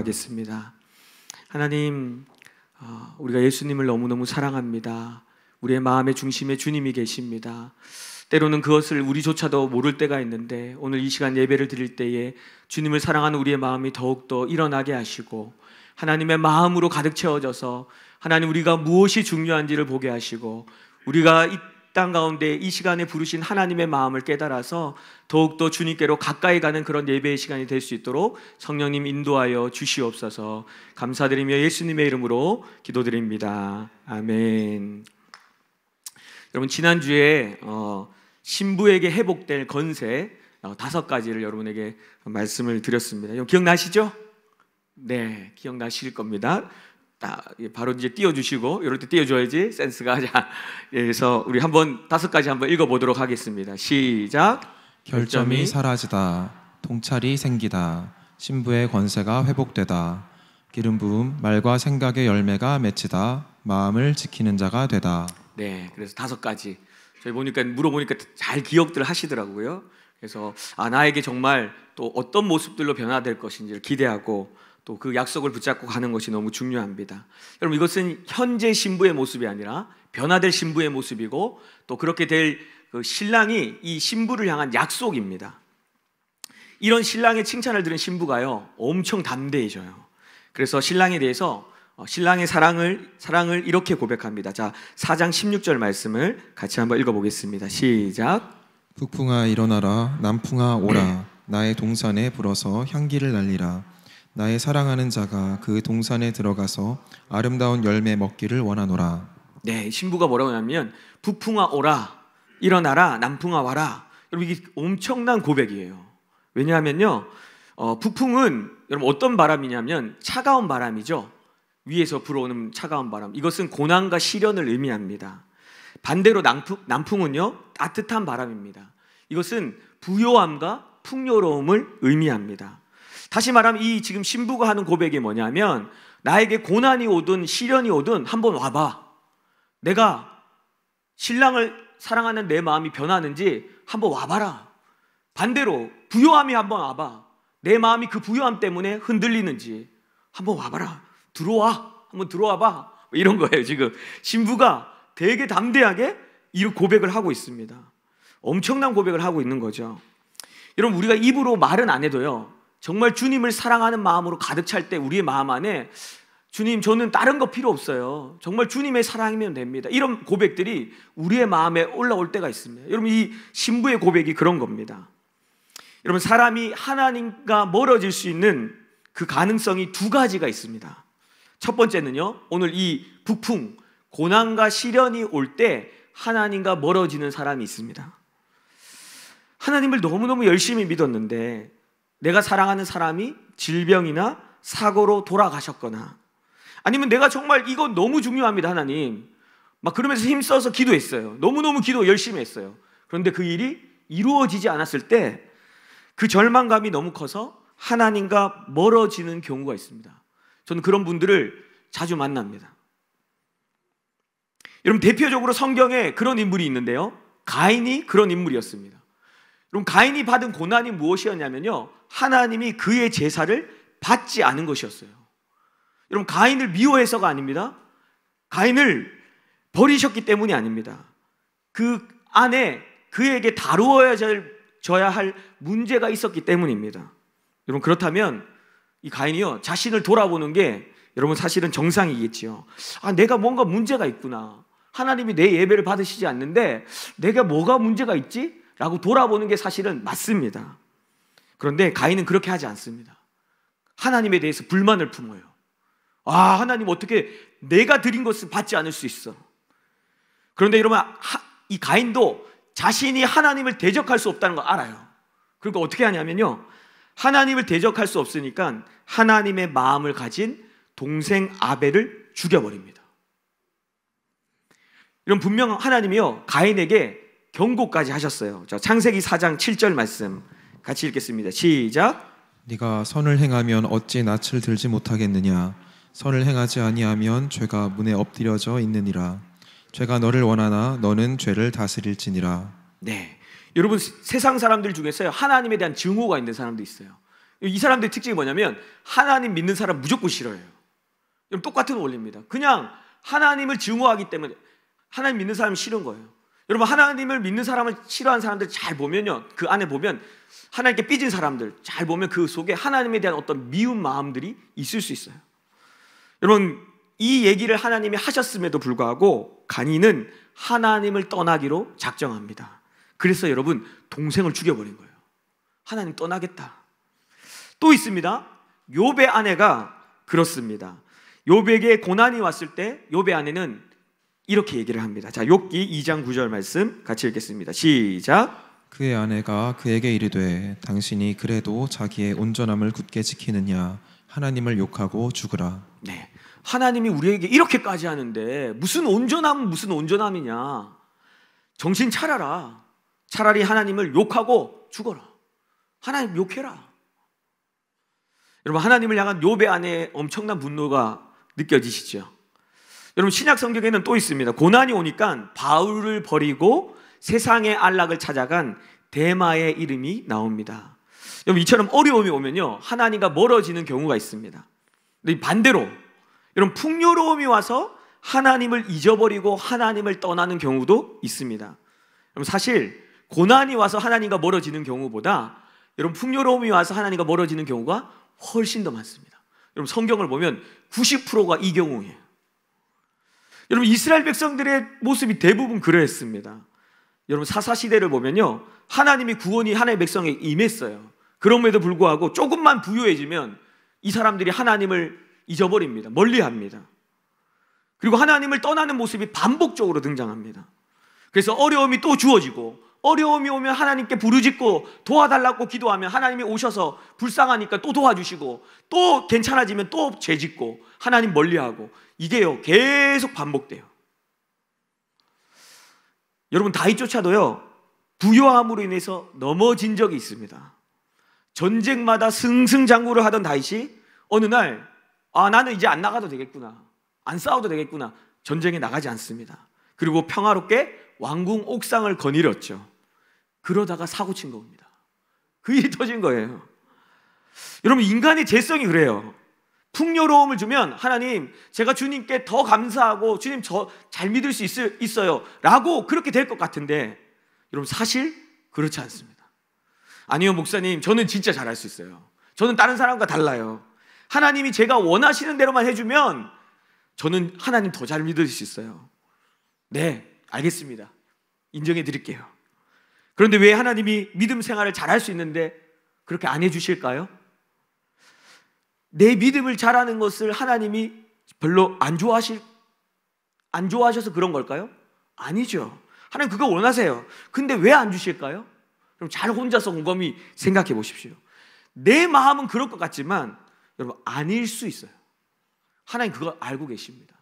기도하겠습니다. 하나님, 우리가 예수님을 너무너무 사랑합니다. 우리의 마음의 중심에 주님이 계십니다. 때로는 그것을 우리조차도 모를 때가 있는데 오늘 이 시간 예배를 드릴 때에 주님을 사랑하는 우리의 마음이 더욱더 일어나게 하시고 하나님의 마음으로 가득 채워져서 하나님 우리가 무엇이 중요한지를 보게 하시고 우리가 이 땅 가운데 이 시간에 부르신 하나님의 마음을 깨달아서 더욱더 주님께로 가까이 가는 그런 예배의 시간이 될 수 있도록 성령님 인도하여 주시옵소서. 감사드리며 예수님의 이름으로 기도드립니다. 아멘. 여러분, 지난주에 신부에게 회복될 건세 5가지를 여러분에게 말씀을 드렸습니다. 여러분 기억나시죠? 네, 기억나실 겁니다. 바로 이제 띄워주시고, 이럴 때 띄워줘야지 센스가. 자, 그래서 우리 한번 5가지 한번 읽어보도록 하겠습니다. 시작. 결점이 사라지다, 통찰이 생기다, 신부의 권세가 회복되다, 기름 부음, 말과 생각의 열매가 맺히다, 마음을 지키는 자가 되다. 네, 그래서 5가지 저희 물어보니까 잘 기억들 하시더라고요. 그래서 나에게 정말 또 어떤 모습들로 변화될 것인지를 기대하고 또 그 약속을 붙잡고 가는 것이 너무 중요합니다. 여러분, 이것은 현재 신부의 모습이 아니라 변화될 신부의 모습이고 또 그렇게 될 그 신랑이 이 신부를 향한 약속입니다. 이런 신랑의 칭찬을 들은 신부가요 엄청 담대해져요. 그래서 신랑에 대해서 신랑의 사랑을 이렇게 고백합니다. 자, 4장 16절 말씀을 같이 한번 읽어보겠습니다. 시작. 북풍아 일어나라, 남풍아 오라, 나의 동산에 불어서 향기를 날리라. 나의 사랑하는 자가 그 동산에 들어가서 아름다운 열매 먹기를 원하노라. 네, 신부가 뭐라고 하냐면 북풍아 오라, 일어나라, 남풍아 와라. 여러분, 이게 엄청난 고백이에요. 왜냐하면요 북풍은 여러분 어떤 바람이냐면 차가운 바람이죠. 위에서 불어오는 차가운 바람, 이것은 고난과 시련을 의미합니다. 반대로 남풍은요 따뜻한 바람입니다. 이것은 부요함과 풍요로움을 의미합니다. 다시 말하면 이 지금 신부가 하는 고백이 뭐냐면 나에게 고난이 오든 시련이 오든 한번 와봐. 내가 신랑을 사랑하는 내 마음이 변하는지 한번 와봐라. 반대로 부요함이 한번 와봐. 내 마음이 그 부요함 때문에 흔들리는지 한번 와봐라. 한번 들어와봐. 이런 거예요. 지금 신부가 되게 담대하게 이 고백을 하고 있습니다. 엄청난 고백을 하고 있는 거죠. 여러분, 우리가 입으로 말은 안 해도요 정말 주님을 사랑하는 마음으로 가득 찰 때 우리의 마음 안에 주님, 저는 다른 거 필요 없어요. 정말 주님의 사랑이면 됩니다. 이런 고백들이 우리의 마음에 올라올 때가 있습니다. 여러분, 이 신부의 고백이 그런 겁니다. 여러분, 사람이 하나님과 멀어질 수 있는 그 가능성이 2가지가 있습니다. 첫 번째는요, 오늘 이 북풍, 고난과 시련이 올 때 하나님과 멀어지는 사람이 있습니다. 하나님을 너무너무 열심히 믿었는데 내가 사랑하는 사람이 질병이나 사고로 돌아가셨거나 아니면 내가 정말 이거 너무 중요합니다, 하나님, 막 그러면서 힘써서 기도했어요. 너무너무 기도 열심히 했어요. 그런데 그 일이 이루어지지 않았을 때 그 절망감이 너무 커서 하나님과 멀어지는 경우가 있습니다. 저는 그런 분들을 자주 만납니다. 여러분, 대표적으로 성경에 그런 인물이 있는데요, 가인이 그런 인물이었습니다. 여러분, 가인이 받은 고난이 무엇이었냐면요, 하나님이 그의 제사를 받지 않은 것이었어요. 여러분, 가인을 미워해서가 아닙니다. 가인을 버리셨기 때문이 아닙니다. 그 안에 그에게 다루어져야 할 문제가 있었기 때문입니다. 여러분, 그렇다면 이 가인이요 자신을 돌아보는 게 여러분 사실은 정상이겠지요. 내가 뭔가 문제가 있구나. 하나님이 내 예배를 받으시지 않는데 내가 뭐가 문제가 있지? 라고 돌아보는 게 사실은 맞습니다. 그런데 가인은 그렇게 하지 않습니다. 하나님에 대해서 불만을 품어요. 하나님, 어떻게 내가 드린 것을 받지 않을 수 있어? 그런데 여러분, 이 가인도 자신이 하나님을 대적할 수 없다는 걸 알아요. 그러니까 어떻게 하냐면요, 하나님을 대적할 수 없으니까 하나님의 마음을 가진 동생 아벨을 죽여버립니다. 이런 분명 하나님이요 가인에게 경고까지 하셨어요. 자, 창세기 4장 7절 말씀 같이 읽겠습니다. 시작. 네가 선을 행하면 어찌 낯을 들지 못하겠느냐? 선을 행하지 아니하면 죄가 문에 엎드려져 있느니라. 죄가 너를 원하나 너는 죄를 다스릴지니라. 네, 여러분, 세상 사람들 중에서요 하나님에 대한 증오가 있는 사람도 있어요. 이 사람들의 특징이 뭐냐면 하나님 믿는 사람 무조건 싫어해요. 똑같은 원리입니다. 그냥 하나님을 증오하기 때문에 하나님 믿는 사람이 싫은 거예요. 여러분, 하나님을 믿는 사람을 싫어하는 사람들 잘 보면요, 그 안에 보면 하나님께 삐진 사람들 잘 보면 그 속에 하나님에 대한 어떤 미운 마음들이 있을 수 있어요. 여러분, 이 얘기를 하나님이 하셨음에도 불구하고 가인은 하나님을 떠나기로 작정합니다. 그래서 여러분, 동생을 죽여버린 거예요. 하나님 떠나겠다. 또 있습니다. 욥의 아내가 그렇습니다. 욥에게 고난이 왔을 때 욥의 아내는 이렇게 얘기를 합니다. 자, 욥기 2장 9절 말씀 같이 읽겠습니다. 시작. 그의 아내가 그에게 이르되 당신이 그래도 자기의 온전함을 굳게 지키느냐 하나님을 욕하고 죽으라. 네, 하나님이 우리에게 이렇게까지 하는데 무슨 온전함은 무슨 온전함이냐. 정신 차려라. 차라리 하나님을 욕하고 죽어라. 하나님 욕해라. 여러분, 하나님을 향한 욥의 아내의 엄청난 분노가 느껴지시죠? 여러분, 신약 성경에는 또 있습니다. 고난이 오니까 바울을 버리고 세상의 안락을 찾아간 데마의 이름이 나옵니다. 여러분, 이처럼 어려움이 오면요, 하나님과 멀어지는 경우가 있습니다. 근데 반대로 여러분, 풍요로움이 와서 하나님을 잊어버리고 하나님을 떠나는 경우도 있습니다. 여러분, 사실 고난이 와서 하나님과 멀어지는 경우보다 여러분, 풍요로움이 와서 하나님과 멀어지는 경우가 훨씬 더 많습니다. 여러분, 성경을 보면 90%가 이 경우예요. 여러분, 이스라엘 백성들의 모습이 대부분 그러했습니다. 여러분, 사사시대를 보면요, 하나님이 구원이 하나님의 백성에 임했어요. 그럼에도 불구하고 조금만 부유해지면 이 사람들이 하나님을 잊어버립니다. 멀리합니다. 그리고 하나님을 떠나는 모습이 반복적으로 등장합니다. 그래서 어려움이 또 주어지고, 어려움이 오면 하나님께 부르짖고 도와달라고 기도하면 하나님이 오셔서 불쌍하니까 또 도와주시고, 또 괜찮아지면 또 죄짓고 하나님 멀리하고, 이게요 계속 반복돼요. 여러분, 다윗조차도요 부요함으로 인해서 넘어진 적이 있습니다. 전쟁마다 승승장구를 하던 다윗이 어느 날 나는 이제 안 나가도 되겠구나, 안 싸워도 되겠구나, 전쟁에 나가지 않습니다. 그리고 평화롭게 왕궁 옥상을 거닐었죠. 그러다가 사고 친 겁니다. 그 일이 터진 거예요. 여러분, 인간의 죄성이 그래요. 풍요로움을 주면 하나님, 제가 주님께 더 감사하고 주님 저 잘 믿을 수 있어요 라고 그렇게 될 것 같은데, 여러분, 사실 그렇지 않습니다. 아니요 목사님, 저는 진짜 잘할 수 있어요. 저는 다른 사람과 달라요. 하나님이 제가 원하시는 대로만 해주면 저는 하나님 더 잘 믿을 수 있어요. 네, 알겠습니다. 인정해 드릴게요. 그런데 왜 하나님이 믿음 생활을 잘할 수 있는데 그렇게 안 해주실까요? 내 믿음을 잘하는 것을 하나님이 별로 안 좋아하셔서 그런 걸까요? 아니죠. 하나님 그거 원하세요. 근데 왜 안 주실까요? 그럼 잘 혼자서 곰곰이 생각해 보십시오. 내 마음은 그럴 것 같지만 여러분, 아닐 수 있어요. 하나님 그거 알고 계십니다.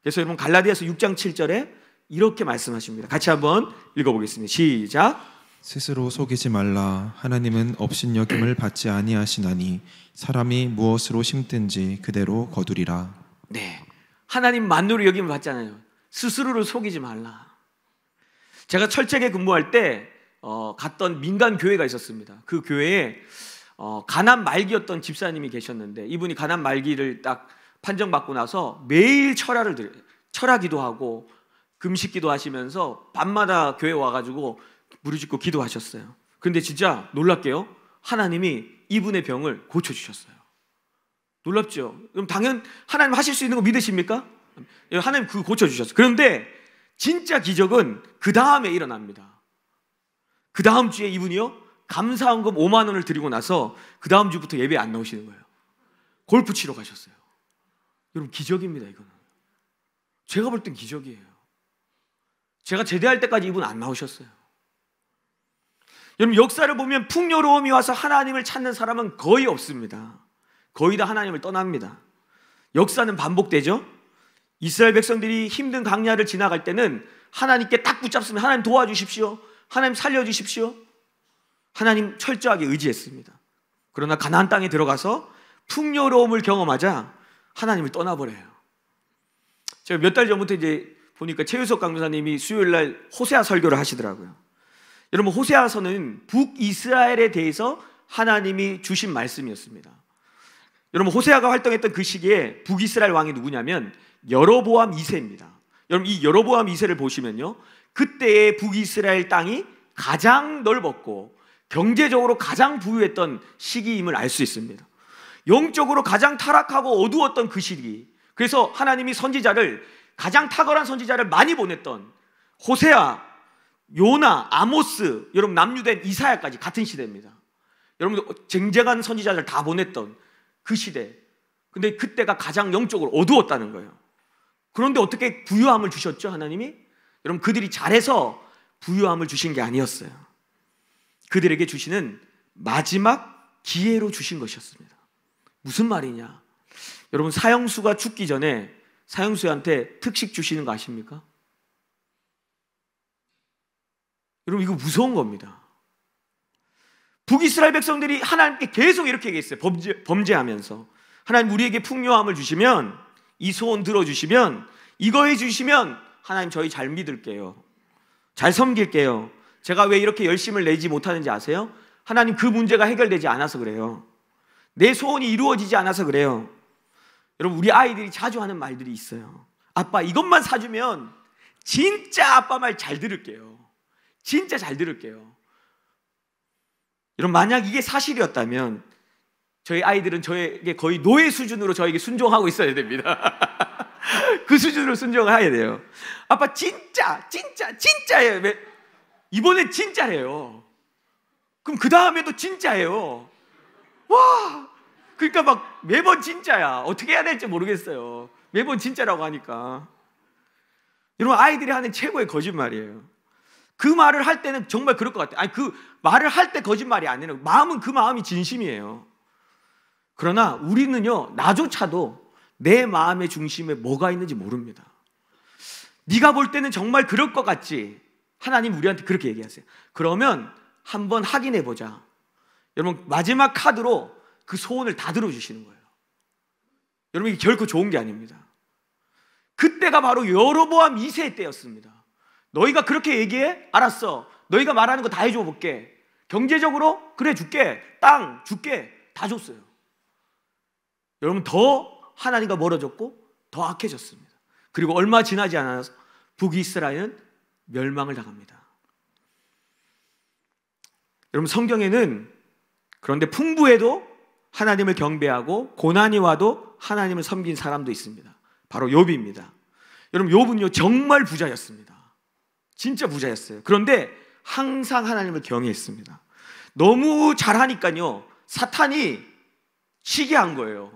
그래서 여러분, 갈라디아서 6장 7절에 이렇게 말씀하십니다. 같이 한번 읽어보겠습니다. 시작. 스스로 속이지 말라. 하나님은 업신여김을 받지 아니하시나니 사람이 무엇으로 심든지 그대로 거두리라. 네, 하나님 만노로 여김을 받잖아요. 스스로를 속이지 말라. 제가 철책에 근무할 때 갔던 민간 교회가 있었습니다. 그 교회에 가난 말기였던 집사님이 계셨는데, 이분이 가난 말기를 딱 판정받고 나서 매일 철야기도 하고 금식기도 하시면서 밤마다 교회 와가지고 무릎짓고 기도하셨어요. 그런데 진짜 놀랍게요, 하나님이 이분의 병을 고쳐주셨어요. 놀랍죠? 그럼 당연 하나님 하실 수 있는 거 믿으십니까? 하나님 그거 고쳐주셨어요. 그런데 진짜 기적은 그 다음에 일어납니다. 그 다음 주에 이분이요, 감사헌금 5만 원을 드리고 나서 그 다음 주부터 예배 안 나오시는 거예요. 골프 치러 가셨어요. 여러분, 기적입니다. 이거는 제가 볼 땐 기적이에요. 제가 제대할 때까지 이분 안 나오셨어요. 여러분, 역사를 보면 풍요로움이 와서 하나님을 찾는 사람은 거의 없습니다. 거의 다 하나님을 떠납니다. 역사는 반복되죠. 이스라엘 백성들이 힘든 강야를 지나갈 때는 하나님께 딱 붙잡으면 하나님 도와주십시오, 하나님 살려주십시오, 하나님 철저하게 의지했습니다. 그러나 가나안 땅에 들어가서 풍요로움을 경험하자 하나님을 떠나버려요. 제가 몇 달 전부터 이제 보니까 최유석 강사님이 수요일날 호세아 설교를 하시더라고요. 여러분, 호세아서는 북이스라엘에 대해서 하나님이 주신 말씀이었습니다. 여러분, 호세아가 활동했던 그 시기에 북이스라엘 왕이 누구냐면 여로보암 2세입니다. 여러분, 이 여로보암 2세를 보시면요, 그때의 북이스라엘 땅이 가장 넓었고 경제적으로 가장 부유했던 시기임을 알 수 있습니다. 영적으로 가장 타락하고 어두웠던 그 시기, 그래서 하나님이 선지자를, 가장 탁월한 선지자를 많이 보냈던 호세아, 요나, 아모스, 여러분 남유된 이사야까지 같은 시대입니다. 여러분, 쟁쟁한 선지자들 다 보냈던 그 시대. 근데 그때가 가장 영적으로 어두웠다는 거예요. 그런데 어떻게 부유함을 주셨죠, 하나님이? 여러분, 그들이 잘해서 부유함을 주신 게 아니었어요. 그들에게 주시는 마지막 기회로 주신 것이었습니다. 무슨 말이냐? 여러분, 사형수가 죽기 전에 사형수한테 특식 주시는 거 아십니까? 여러분, 이거 무서운 겁니다. 북이스라엘 백성들이 하나님께 계속 이렇게 얘기했어요. 범죄하면서 하나님, 우리에게 풍요함을 주시면, 이 소원 들어주시면, 이거 해주시면 하나님 저희 잘 믿을게요, 잘 섬길게요. 제가 왜 이렇게 열심을 내지 못하는지 아세요? 하나님, 그 문제가 해결되지 않아서 그래요. 내 소원이 이루어지지 않아서 그래요. 여러분, 우리 아이들이 자주 하는 말들이 있어요. 아빠, 이것만 사주면 진짜 아빠 말 잘 들을게요, 진짜 잘 들을게요. 여러분, 만약 이게 사실이었다면 저희 아이들은 저에게 거의 노예 수준으로 저에게 순종하고 있어야 됩니다. 그 수준으로 순종해야 돼요. 아빠 진짜예요. 이번엔 진짜래요. 그럼 그 다음에도 진짜예요. 와, 그러니까 막 매번 진짜야. 어떻게 해야 될지 모르겠어요. 매번 진짜라고 하니까. 여러분, 아이들이 하는 최고의 거짓말이에요. 그 말을 할 때는 정말 그럴 것 같아요. 아니, 그 말을 할 때 거짓말이 아니라 마음은 그 마음이 진심이에요. 그러나 우리는요, 나조차도 내 마음의 중심에 뭐가 있는지 모릅니다. 네가 볼 때는 정말 그럴 것 같지? 하나님 우리한테 그렇게 얘기하세요. 그러면 한번 확인해 보자. 여러분, 마지막 카드로 그 소원을 다 들어주시는 거예요. 여러분, 이게 결코 좋은 게 아닙니다. 그때가 바로 여로보암 2세의 때였습니다. 너희가 그렇게 얘기해? 알았어. 너희가 말하는 거 다 해줘 볼게. 경제적으로? 그래, 줄게. 땅 줄게. 다 줬어요. 여러분, 더 하나님과 멀어졌고 더 악해졌습니다. 그리고 얼마 지나지 않아서 북이스라엘은 멸망을 당합니다. 여러분, 성경에는 그런데 풍부해도 하나님을 경배하고 고난이 와도 하나님을 섬긴 사람도 있습니다. 바로 욥입니다. 여러분, 욥은요 정말 부자였습니다. 진짜 부자였어요. 그런데 항상 하나님을 경외했습니다. 너무 잘하니까요 사탄이 시기한 거예요.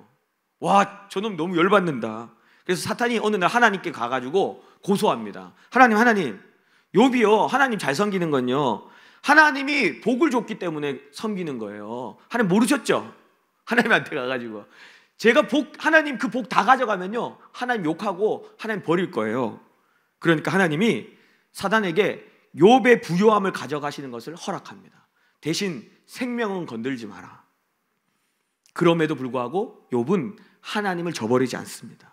와, 저놈 너무 열받는다. 그래서 사탄이 어느 날 하나님께 가가지고 고소합니다. 하나님, 욥이요, 하나님 잘 섬기는 건요, 하나님이 복을 줬기 때문에 섬기는 거예요. 하나님 모르셨죠? 하나님한테 가가지고 하나님 그 복 다 가져가면요 하나님 욕하고 하나님 버릴 거예요. 그러니까 하나님이 사단에게 욥의 부요함을 가져가시는 것을 허락합니다. 대신 생명은 건들지 마라. 그럼에도 불구하고 욥은 하나님을 저버리지 않습니다.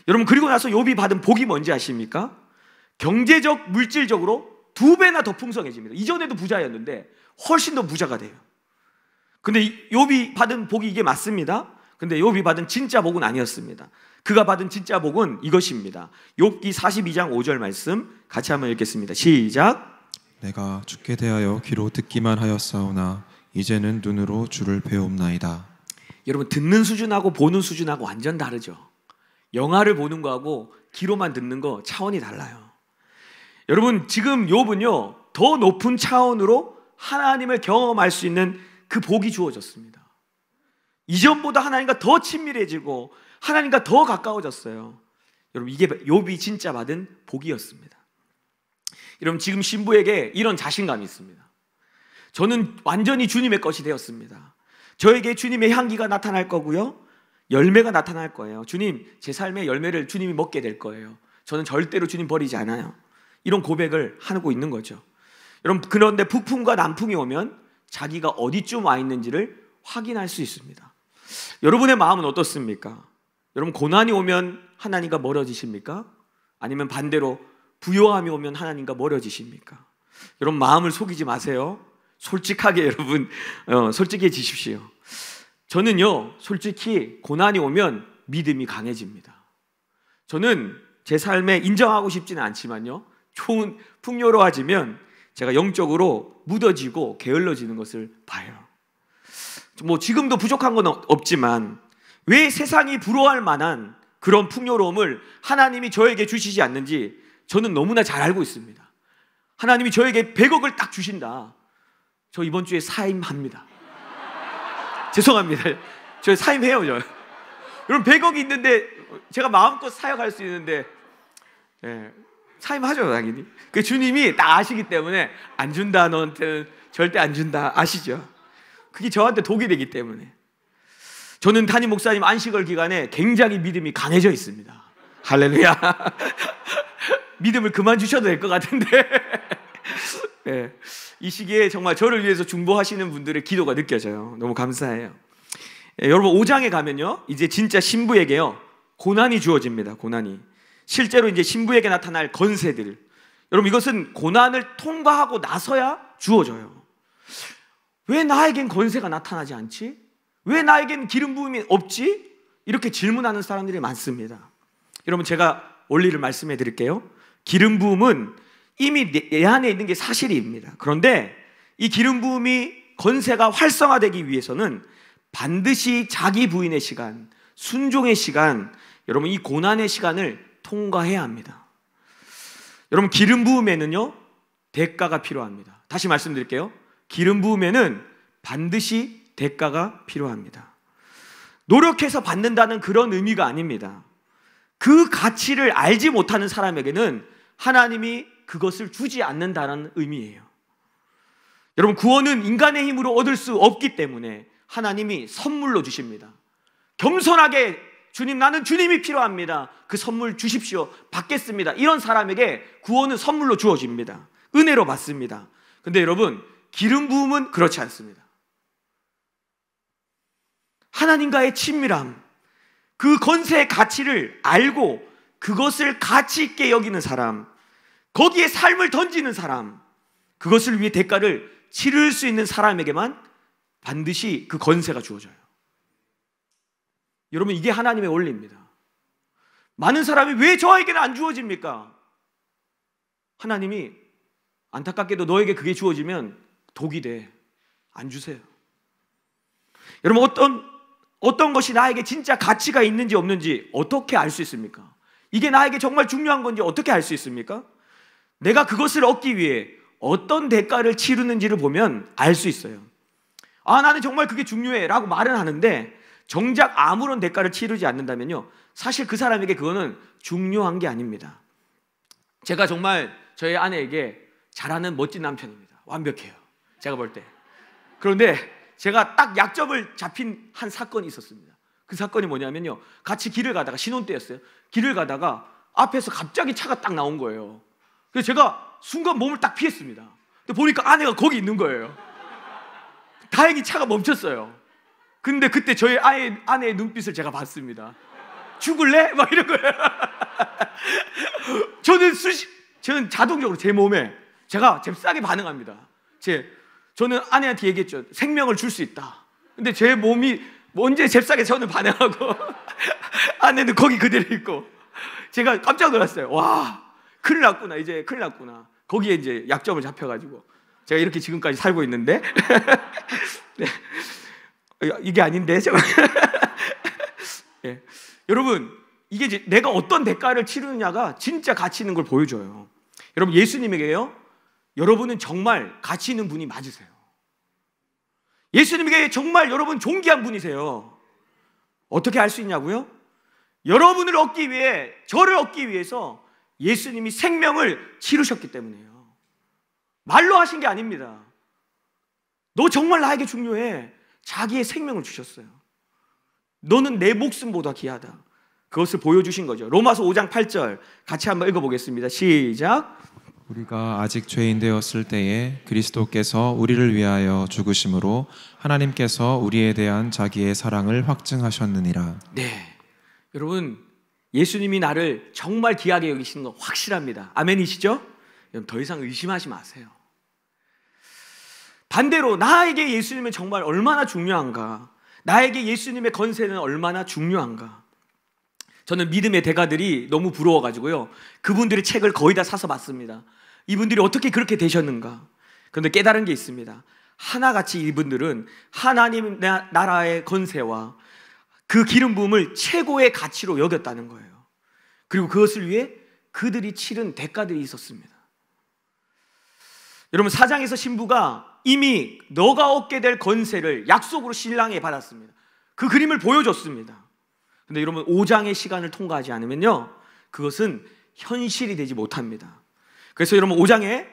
여러분, 그리고 나서 욥이 받은 복이 뭔지 아십니까? 경제적, 물질적으로 2배나 더 풍성해집니다. 이전에도 부자였는데 훨씬 더 부자가 돼요. 근데 욥이 받은 복이 이게 맞습니다. 근데 욥이 받은 진짜 복은 아니었습니다. 그가 받은 진짜 복은 이것입니다. 욥기 42장 5절 말씀 같이 한번 읽겠습니다. 시작. 내가 주께 대하여 귀로 듣기만 하였사오나 이제는 눈으로 주를 배움나이다. 여러분, 듣는 수준하고 보는 수준하고 완전 다르죠. 영화를 보는 거하고 귀로만 듣는 거 차원이 달라요. 여러분, 지금 욥은요 더 높은 차원으로 하나님을 경험할 수 있는 그 복이 주어졌습니다. 이전보다 하나님과 더 친밀해지고 하나님과 더 가까워졌어요. 여러분, 이게 욥이 진짜 받은 복이었습니다. 여러분, 지금 신부에게 이런 자신감이 있습니다. 저는 완전히 주님의 것이 되었습니다. 저에게 주님의 향기가 나타날 거고요, 열매가 나타날 거예요. 주님, 제 삶의 열매를 주님이 먹게 될 거예요. 저는 절대로 주님 버리지 않아요. 이런 고백을 하고 있는 거죠. 여러분, 그런데 북풍과 남풍이 오면 자기가 어디쯤 와 있는지를 확인할 수 있습니다. 여러분의 마음은 어떻습니까? 여러분, 고난이 오면 하나님과 멀어지십니까? 아니면 반대로 부요함이 오면 하나님과 멀어지십니까? 여러분, 마음을 속이지 마세요. 솔직하게 여러분 솔직해지십시오. 저는요 솔직히 고난이 오면 믿음이 강해집니다. 저는 제 삶에 인정하고 싶지는 않지만요 좋은 풍요로워지면 제가 영적으로 묻어지고 게을러지는 것을 봐요. 뭐 지금도 부족한 건 없지만 왜 세상이 부러워할 만한 그런 풍요로움을 하나님이 저에게 주시지 않는지 저는 너무나 잘 알고 있습니다. 하나님이 저에게 100억을 딱 주신다. 저 이번 주에 사임합니다. 죄송합니다. 저 사임해요. 저. 여러분 100억이 있는데 제가 마음껏 사역할 수 있는데 사임하죠 당연히. 그 주님이 딱 아시기 때문에 안 준다 너한테는 절대 안 준다 아시죠? 그게 저한테 독이 되기 때문에. 저는 담임 목사님 안식월 기간에 굉장히 믿음이 강해져 있습니다. 할렐루야. 믿음을 그만 주셔도 될 것 같은데 네. 이 시기에 정말 저를 위해서 중보하시는 분들의 기도가 느껴져요. 너무 감사해요. 여러분 5장에 가면요 이제 진짜 신부에게요 고난이 주어집니다. 고난이 실제로 이제 신부에게 나타날 건세들, 여러분 이것은 고난을 통과하고 나서야 주어져요. 왜 나에겐 건세가 나타나지 않지? 왜 나에겐 기름 부음이 없지? 이렇게 질문하는 사람들이 많습니다. 여러분 제가 원리를 말씀해 드릴게요. 기름 부음은 이미 내 안에 있는 게 사실입니다. 그런데 이 기름 부음이 건세가 활성화되기 위해서는 반드시 자기 부인의 시간, 순종의 시간, 여러분 이 고난의 시간을 통과해야 합니다. 여러분 기름 부음에는요 대가가 필요합니다. 다시 말씀드릴게요. 기름 부음에는 반드시 대가가 필요합니다. 노력해서 받는다는 그런 의미가 아닙니다. 그 가치를 알지 못하는 사람에게는 하나님이 그것을 주지 않는다는 의미예요. 여러분 구원은 인간의 힘으로 얻을 수 없기 때문에 하나님이 선물로 주십니다. 겸손하게 주님 나는 주님이 필요합니다. 그 선물 주십시오. 받겠습니다. 이런 사람에게 구원은 선물로 주어집니다. 은혜로 받습니다. 근데 여러분 기름 부음은 그렇지 않습니다. 하나님과의 친밀함, 그 건세의 가치를 알고 그것을 가치 있게 여기는 사람, 거기에 삶을 던지는 사람, 그것을 위해 대가를 치를 수 있는 사람에게만 반드시 그 건세가 주어져요. 여러분 이게 하나님의 원리입니다. 많은 사람이 왜 저에게는 안 주어집니까? 하나님이 안타깝게도 너에게 그게 주어지면 독이 돼. 안 주세요. 여러분 어떤 것이 나에게 진짜 가치가 있는지 없는지 어떻게 알 수 있습니까? 이게 나에게 정말 중요한 건지 어떻게 알 수 있습니까? 내가 그것을 얻기 위해 어떤 대가를 치르는지를 보면 알 수 있어요. 아 나는 정말 그게 중요해 라고 말은 하는데 정작 아무런 대가를 치르지 않는다면요 사실 그 사람에게 그거는 중요한 게 아닙니다. 제가 정말 저희 아내에게 잘하는 멋진 남편입니다. 완벽해요 제가 볼 때. 그런데 제가 딱 약점을 잡힌 한 사건이 있었습니다. 그 사건이 뭐냐면요 같이 길을 가다가 신혼 때였어요. 길을 가다가 앞에서 갑자기 차가 딱 나온 거예요. 그래서 제가 순간 몸을 딱 피했습니다. 근데 보니까 아내가 거기 있는 거예요. 다행히 차가 멈췄어요. 근데 그때 저희 아내의 눈빛을 제가 봤습니다. 죽을래? 막 이런 거예요. 저는 자동적으로 제 몸에 제가 잽싸게 반응합니다. 저는 아내한테 얘기했죠. 생명을 줄 수 있다. 근데 제 몸이 언제 잽싸게 저는 반응하고 아내는 거기 그대로 있고 제가 깜짝 놀랐어요. 와, 큰일 났구나. 이제 큰일 났구나. 거기에 이제 약점을 잡혀가지고 제가 이렇게 지금까지 살고 있는데 네. 이게 아닌데 제가 네. 여러분 이게 이제 내가 어떤 대가를 치르느냐가 진짜 가치 있는 걸 보여줘요. 여러분 예수님에게요 여러분은 정말 가치 있는 분이 맞으세요. 예수님에게 정말 여러분 존귀한 분이세요. 어떻게 알 수 있냐고요? 여러분을 얻기 위해 저를 얻기 위해서 예수님이 생명을 치르셨기 때문이에요. 말로 하신 게 아닙니다. 너 정말 나에게 중요해. 자기의 생명을 주셨어요. 너는 내 목숨보다 귀하다. 그것을 보여주신 거죠. 로마서 5장 8절 같이 한번 읽어보겠습니다. 시작. 우리가 아직 죄인 되었을 때에 그리스도께서 우리를 위하여 죽으심으로 하나님께서 우리에 대한 자기의 사랑을 확증하셨느니라. 네, 여러분 예수님이 나를 정말 귀하게 여기시는 거 확실합니다. 아멘이시죠? 여러분 더 이상 의심하지 마세요. 반대로 나에게 예수님은 정말 얼마나 중요한가, 나에게 예수님의 건세는 얼마나 중요한가. 저는 믿음의 대가들이 너무 부러워가지고요, 그분들의 책을 거의 다 사서 봤습니다. 이분들이 어떻게 그렇게 되셨는가. 그런데 깨달은 게 있습니다. 하나같이 이분들은 하나님 나라의 건세와 그 기름 부음을 최고의 가치로 여겼다는 거예요. 그리고 그것을 위해 그들이 치른 대가들이 있었습니다. 여러분, 사장에서 신부가 이미 너가 얻게 될 건세를 약속으로 신랑에게 받았습니다. 그 그림을 보여줬습니다. 근데 여러분, 5장의 시간을 통과하지 않으면요, 그것은 현실이 되지 못합니다. 그래서 여러분, 5장에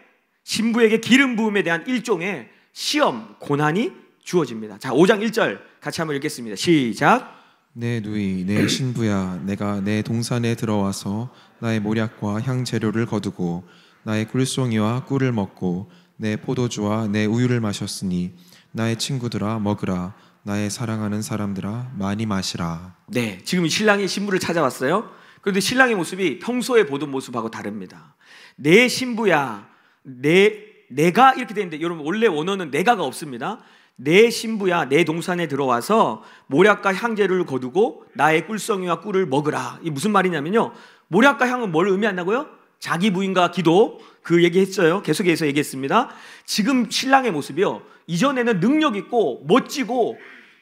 신부에게 기름 부음에 대한 일종의 시험, 고난이 주어집니다. 자, 5장 1절 같이 한번 읽겠습니다. 시작. 내 누이 내 신부야, 내가 내 동산에 들어와서 나의 모략과 향 재료를 거두고 나의 꿀송이와 꿀을 먹고 내 포도주와 내 우유를 마셨으니 나의 친구들아 먹으라, 나의 사랑하는 사람들아 많이 마시라. 네, 지금 신랑이 신부를 찾아왔어요. 그런데 신랑의 모습이 평소에 보던 모습하고 다릅니다. 내 신부야, 내가 이렇게 되는데, 여러분 원래 원어는 내가가 없습니다. 내 신부야, 내 동산에 들어와서 모략과 향재료를 거두고 나의 꿀송이와 꿀을 먹으라. 이게 무슨 말이냐면요, 모략과 향은 뭘 의미한다고요? 자기 부인과 기도, 그 얘기했어요. 계속해서 얘기했습니다. 지금 신랑의 모습이요, 이전에는 능력 있고 멋지고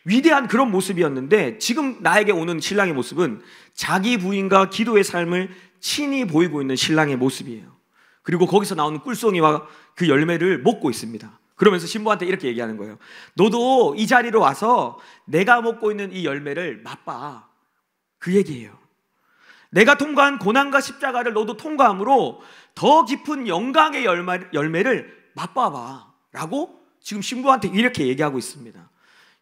위대한 그런 모습이었는데, 지금 나에게 오는 신랑의 모습은 자기 부인과 기도의 삶을 친히 보이고 있는 신랑의 모습이에요. 그리고 거기서 나오는 꿀송이와 그 열매를 먹고 있습니다. 그러면서 신부한테 이렇게 얘기하는 거예요. 너도 이 자리로 와서 내가 먹고 있는 이 열매를 맛봐. 그 얘기예요. 내가 통과한 고난과 십자가를 너도 통과함으로 더 깊은 영광의 열매를 맛봐봐 라고 지금 신부한테 이렇게 얘기하고 있습니다.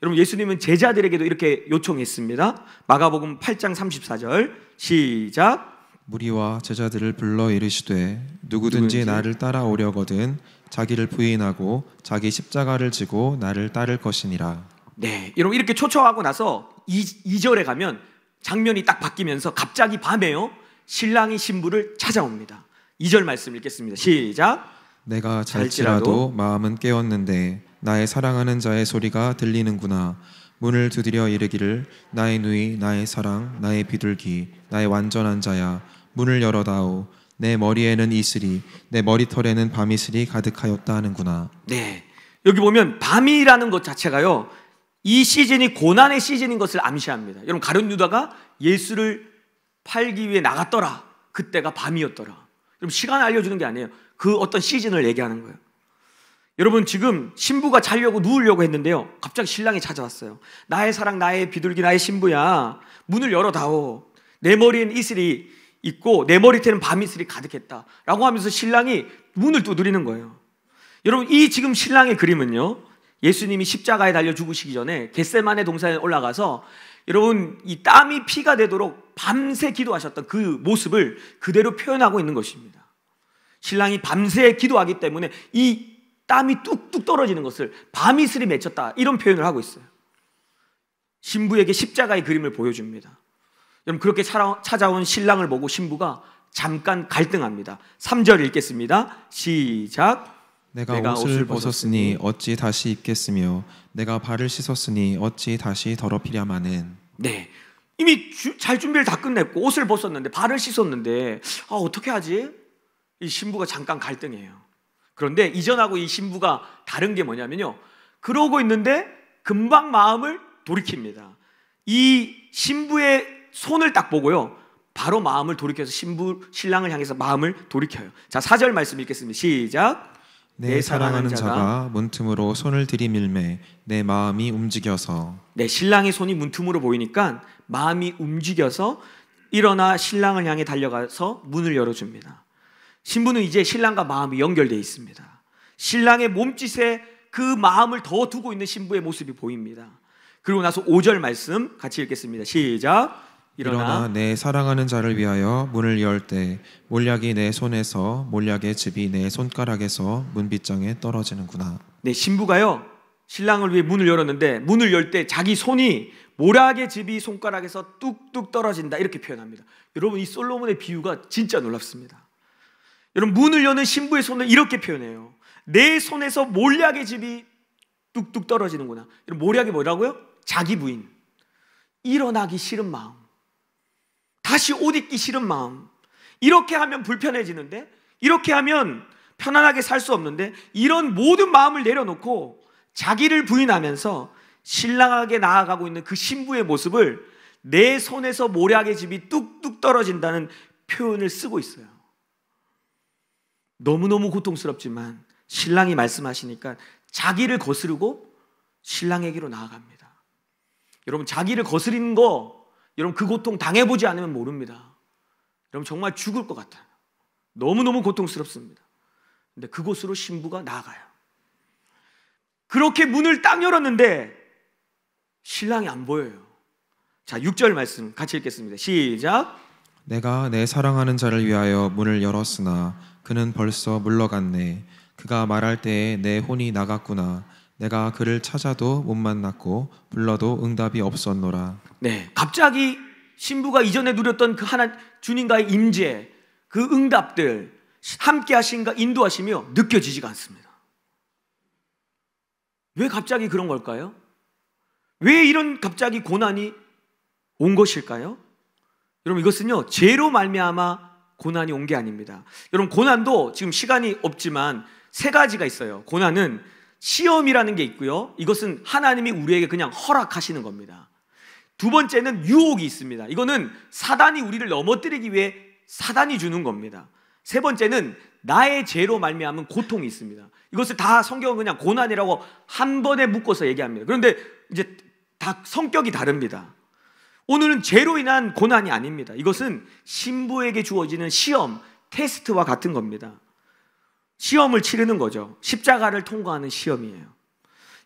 여러분, 예수님은 제자들에게도 이렇게 요청했습니다. 마가복음 8장 34절 시작. 무리와 제자들을 불러 이르시되 누구든지 나를 따라오려거든 자기를 부인하고 자기 십자가를 지고 나를 따를 것이니라. 네, 여러분, 이렇게 초청하고 나서 2절에 가면 장면이 딱 바뀌면서 갑자기 밤에요, 신랑이 신부를 찾아옵니다. 2절 말씀 읽겠습니다. 시작. 내가 잘지라도 마음은 깨었는데 나의 사랑하는 자의 소리가 들리는구나. 문을 두드려 이르기를 나의 누이 나의 사랑 나의 비둘기 나의 완전한 자야, 문을 열어다오. 내 머리에는 이슬이 내 머리털에는 밤이슬이 가득하였다 하는구나. 네, 여기 보면 밤이라는 것 자체가요, 이 시즌이 고난의 시즌인 것을 암시합니다. 여러분, 가룟 유다가 예수를 팔기 위해 나갔더라, 그때가 밤이었더라. 여러분, 시간을 알려주는 게 아니에요. 그 어떤 시즌을 얘기하는 거예요. 여러분, 지금 신부가 자려고 누우려고 했는데요, 갑자기 신랑이 찾아왔어요. 나의 사랑 나의 비둘기 나의 신부야, 문을 열어다오. 내 머리엔 이슬이 있고 내 머리털에는 밤이슬이 가득했다 라고 하면서 신랑이 문을 두드리는 거예요. 여러분, 이 지금 신랑의 그림은요, 예수님이 십자가에 달려 죽으시기 전에 겟세마네 동산에 올라가서 여러분, 이 땀이 피가 되도록 밤새 기도하셨던 그 모습을 그대로 표현하고 있는 것입니다. 신랑이 밤새 기도하기 때문에 이 땀이 뚝뚝 떨어지는 것을 밤이슬이 맺혔다, 이런 표현을 하고 있어요. 신부에게 십자가의 그림을 보여줍니다. 여러분, 그렇게 찾아온 신랑을 보고 신부가 잠깐 갈등합니다. 3절 읽겠습니다. 시작. 내가 옷을 벗었으니 어찌 다시 입겠으며 내가 발을 씻었으니 어찌 다시 더럽히랴마는. 네, 이미 잘 준비를 다 끝냈고 옷을 벗었는데 발을 씻었는데 어떻게 하지? 이 신부가 잠깐 갈등해요. 그런데 이전하고 이 신부가 다른 게 뭐냐면요, 그러고 있는데 금방 마음을 돌이킵니다. 이 신부의 손을 딱 보고요, 바로 마음을 돌이켜서 신랑을 향해서 마음을 돌이켜요. 자, 4절 말씀 읽겠습니다. 시작. 내 사랑하는 자가 문틈으로 손을 들이밀매 내 마음이 움직여서. 네, 신랑의 손이 문틈으로 보이니까 마음이 움직여서 일어나 신랑을 향해 달려가서 문을 열어줍니다. 신부는 이제 신랑과 마음이 연결되어 있습니다. 신랑의 몸짓에 그 마음을 더 두고 있는 신부의 모습이 보입니다. 그리고 나서 5절 말씀 같이 읽겠습니다. 시작. 일어나 내 사랑하는 자를 위하여 문을 열 때 몰약이 내 손에서 몰약의 즙이 내 손가락에서 문빗장에 떨어지는구나. 네, 신부가요, 신랑을 위해 문을 열었는데 문을 열 때 자기 손이 몰약의 즙이 손가락에서 뚝뚝 떨어진다, 이렇게 표현합니다. 여러분, 이 솔로몬의 비유가 진짜 놀랍습니다. 여러분, 문을 여는 신부의 손을 이렇게 표현해요. 내 손에서 몰약의 즙이 뚝뚝 떨어지는구나. 모략이 뭐라고요? 자기 부인. 일어나기 싫은 마음, 다시 옷 입기 싫은 마음. 이렇게 하면 불편해지는데, 이렇게 하면 편안하게 살 수 없는데, 이런 모든 마음을 내려놓고 자기를 부인하면서 신랑에게 나아가고 있는 그 신부의 모습을 내 손에서 모략의 집이 뚝뚝 떨어진다는 표현을 쓰고 있어요. 너무너무 고통스럽지만 신랑이 말씀하시니까 자기를 거스르고 신랑에게로 나아갑니다. 여러분, 자기를 거스리는 거, 여러분 그 고통 당해보지 않으면 모릅니다. 여러분 정말 죽을 것 같아요. 너무너무 고통스럽습니다. 근데 그곳으로 신부가 나아가요. 그렇게 문을 딱 열었는데 신랑이 안 보여요. 자, 6절 말씀 같이 읽겠습니다. 시작. 내가 내 사랑하는 자를 위하여 문을 열었으나 그는 벌써 물러갔네. 그가 말할 때에 내 혼이 나갔구나. 내가 그를 찾아도 못 만났고 불러도 응답이 없었노라. 네, 갑자기 신부가 이전에 누렸던 그 하나 주님과의 임재, 그 응답들, 함께 하신가 인도하시며 느껴지지가 않습니다. 왜 갑자기 그런 걸까요? 왜 이런 갑자기 고난이 온 것일까요? 여러분, 이것은요 죄로 말미암아 고난이 온 게 아닙니다. 여러분, 고난도 지금 시간이 없지만 세 가지가 있어요. 고난은 시험이라는 게 있고요, 이것은 하나님이 우리에게 그냥 허락하시는 겁니다. 두 번째는 유혹이 있습니다. 이거는 사단이 우리를 넘어뜨리기 위해 사단이 주는 겁니다. 세 번째는 나의 죄로 말미암은 고통이 있습니다. 이것을 다 성경은 그냥 고난이라고 한 번에 묶어서 얘기합니다. 그런데 이제 다 성격이 다릅니다. 오늘은 죄로 인한 고난이 아닙니다. 이것은 신부에게 주어지는 시험, 테스트와 같은 겁니다. 시험을 치르는 거죠. 십자가를 통과하는 시험이에요.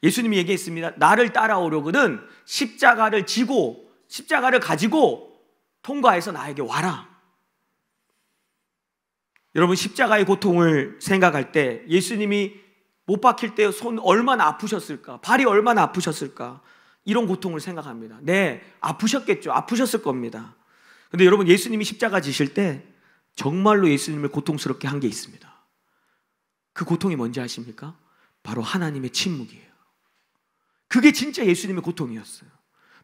예수님이 얘기했습니다. 나를 따라오려거든 십자가를 지고, 십자가를 가지고 통과해서 나에게 와라. 여러분, 십자가의 고통을 생각할 때 예수님이 못 박힐 때 손 얼마나 아프셨을까, 발이 얼마나 아프셨을까, 이런 고통을 생각합니다. 네, 아프셨겠죠. 아프셨을 겁니다. 근데 여러분, 예수님이 십자가 지실 때 정말로 예수님을 고통스럽게 한 게 있습니다. 그 고통이 뭔지 아십니까? 바로 하나님의 침묵이에요. 그게 진짜 예수님의 고통이었어요.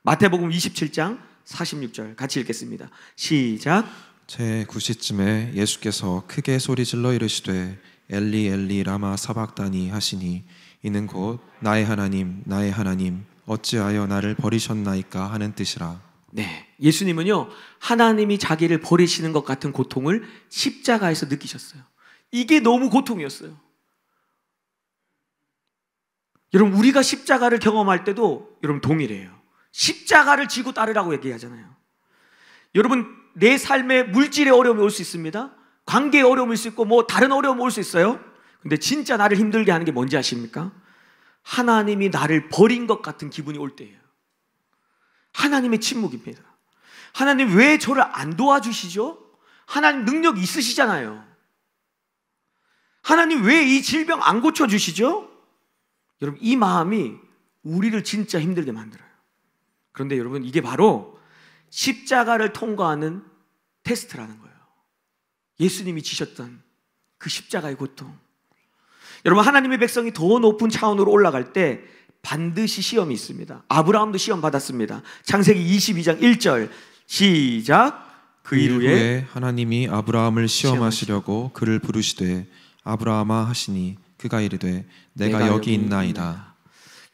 마태복음 27장 46절 같이 읽겠습니다. 시작. 제9시쯤에 예수께서 크게 소리질러 이르시되 엘리 엘리 라마 사박다니 하시니 이는 곧 나의 하나님 나의 하나님 어찌하여 나를 버리셨나이까 하는 뜻이라. 네, 예수님은요 하나님이 자기를 버리시는 것 같은 고통을 십자가에서 느끼셨어요. 이게 너무 고통이었어요. 여러분, 우리가 십자가를 경험할 때도 여러분 동일해요. 십자가를 지고 따르라고 얘기하잖아요. 여러분, 내 삶에 물질의 어려움이 올 수 있습니다. 관계의 어려움이 올 수 있고 뭐 다른 어려움이 올 수 있어요. 근데 진짜 나를 힘들게 하는 게 뭔지 아십니까? 하나님이 나를 버린 것 같은 기분이 올 때예요. 하나님의 침묵입니다. 하나님 왜 저를 안 도와주시죠? 하나님 능력 있으시잖아요. 하나님 왜 이 질병 안 고쳐주시죠? 여러분, 이 마음이 우리를 진짜 힘들게 만들어요. 그런데 여러분, 이게 바로 십자가를 통과하는 테스트라는 거예요. 예수님이 지셨던 그 십자가의 고통. 여러분, 하나님의 백성이 더 높은 차원으로 올라갈 때 반드시 시험이 있습니다. 아브라함도 시험 받았습니다. 창세기 22장 1절 시작. 그 이후에 하나님이 아브라함을 시험하시려고 그를 부르시되 아브라함아 하시니 그가 이르되 내가 여기 있나이다.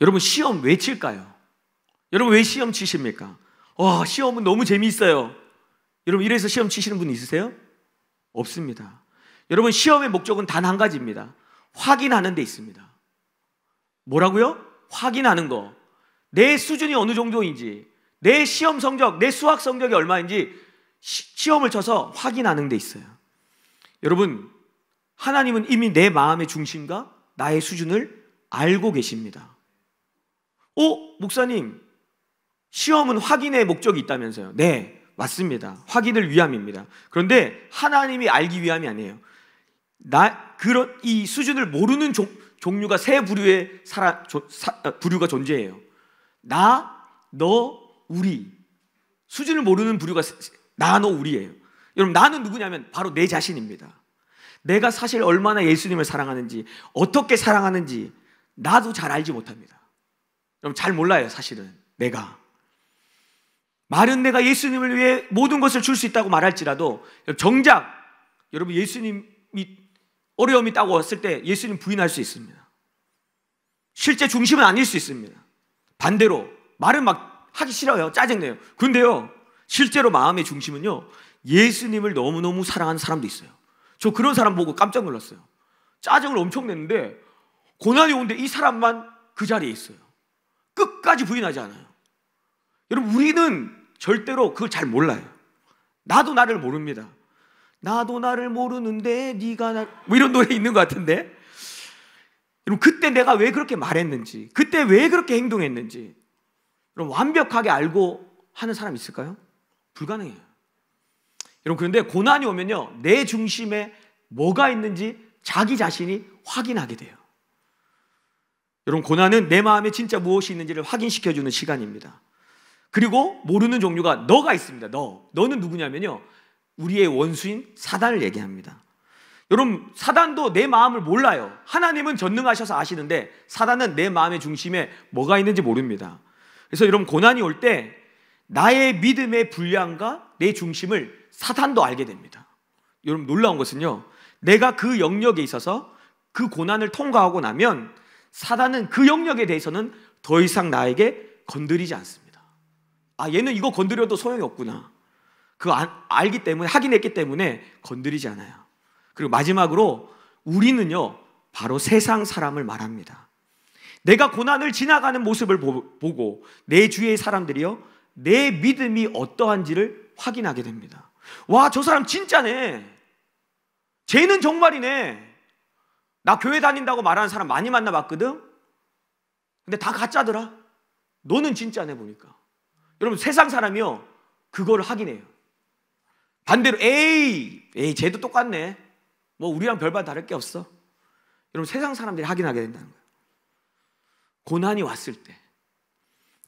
여러분, 시험 왜 칠까요? 여러분, 왜 시험 치십니까? 시험은 너무 재미있어요. 여러분, 이래서 시험 치시는 분 있으세요? 없습니다. 여러분, 시험의 목적은 단 한 가지입니다. 확인하는 데 있습니다. 뭐라고요? 확인하는 거. 내 수준이 어느 정도인지, 내 시험 성적, 내 수학 성적이 얼마인지 시험을 쳐서 확인하는 데 있어요. 여러분, 하나님은 이미 내 마음의 중심과 나의 수준을 알고 계십니다. 목사님, 시험은 확인의 목적이 있다면서요? 네, 맞습니다. 확인을 위함입니다. 그런데 하나님이 알기 위함이 아니에요. 이 수준을 모르는 종류가 세 부류의 부류가 존재해요. 나, 너, 우리. 수준을 모르는 부류가 나, 너, 우리예요. 여러분, 나는 누구냐면 바로 내 자신입니다. 내가 사실 얼마나 예수님을 사랑하는지, 어떻게 사랑하는지 나도 잘 알지 못합니다. 여러분 잘 몰라요. 사실은 말은 내가 예수님을 위해 모든 것을 줄 수 있다고 말할지라도 정작 여러분 예수님이 어려움이 있다고 왔을 때 예수님 부인할 수 있습니다. 실제 중심은 아닐 수 있습니다. 반대로 말은 막 하기 싫어요. 짜증내요. 그런데요 실제로 마음의 중심은요 예수님을 너무너무 사랑하는 사람도 있어요. 저 그런 사람 보고 깜짝 놀랐어요. 짜증을 엄청 냈는데 고난이 오는데 이 사람만 그 자리에 있어요. 끝까지 부인하지 않아요. 여러분 우리는 절대로 그걸 잘 몰라요. 나도 나를 모릅니다. 나도 나를 모르는데 네가 뭐 이런 노래 있는 것 같은데 여러분 그때 내가 왜 그렇게 말했는지, 그때 왜 그렇게 행동했는지 여러분 완벽하게 알고 하는 사람 있을까요? 불가능해요. 여러분 그런데 고난이 오면요 내 중심에 뭐가 있는지 자기 자신이 확인하게 돼요. 여러분 고난은 내 마음에 진짜 무엇이 있는지를 확인시켜주는 시간입니다. 그리고 모르는 종류가 너가 있습니다. 너는 누구냐면요 우리의 원수인 사단을 얘기합니다. 여러분 사단도 내 마음을 몰라요. 하나님은 전능하셔서 아시는데 사단은 내 마음의 중심에 뭐가 있는지 모릅니다. 그래서 여러분 고난이 올 때 나의 믿음의 분량과 내 중심을 사단도 알게 됩니다. 여러분 놀라운 것은요 내가 그 영역에 있어서 그 고난을 통과하고 나면 사단은 그 영역에 대해서는 더 이상 나에게 건드리지 않습니다. 아 얘는 이거 건드려도 소용이 없구나. 그거 알기 때문에 확인했기 때문에 건드리지 않아요. 그리고 마지막으로 우리는요 바로 세상 사람을 말합니다. 내가 고난을 지나가는 모습을 보고 내 주위의 사람들이요 내 믿음이 어떠한지를 확인하게 됩니다. 와, 저 사람 진짜네. 쟤는 정말이네. 나 교회 다닌다고 말하는 사람 많이 만나봤거든. 근데 다 가짜더라. 너는 진짜네 보니까. 여러분 세상 사람이요 그거를 확인해요. 반대로 에이 쟤도 똑같네. 뭐 우리랑 별반 다를 게 없어. 여러분 세상 사람들이 확인하게 된다는 거예요. 고난이 왔을 때.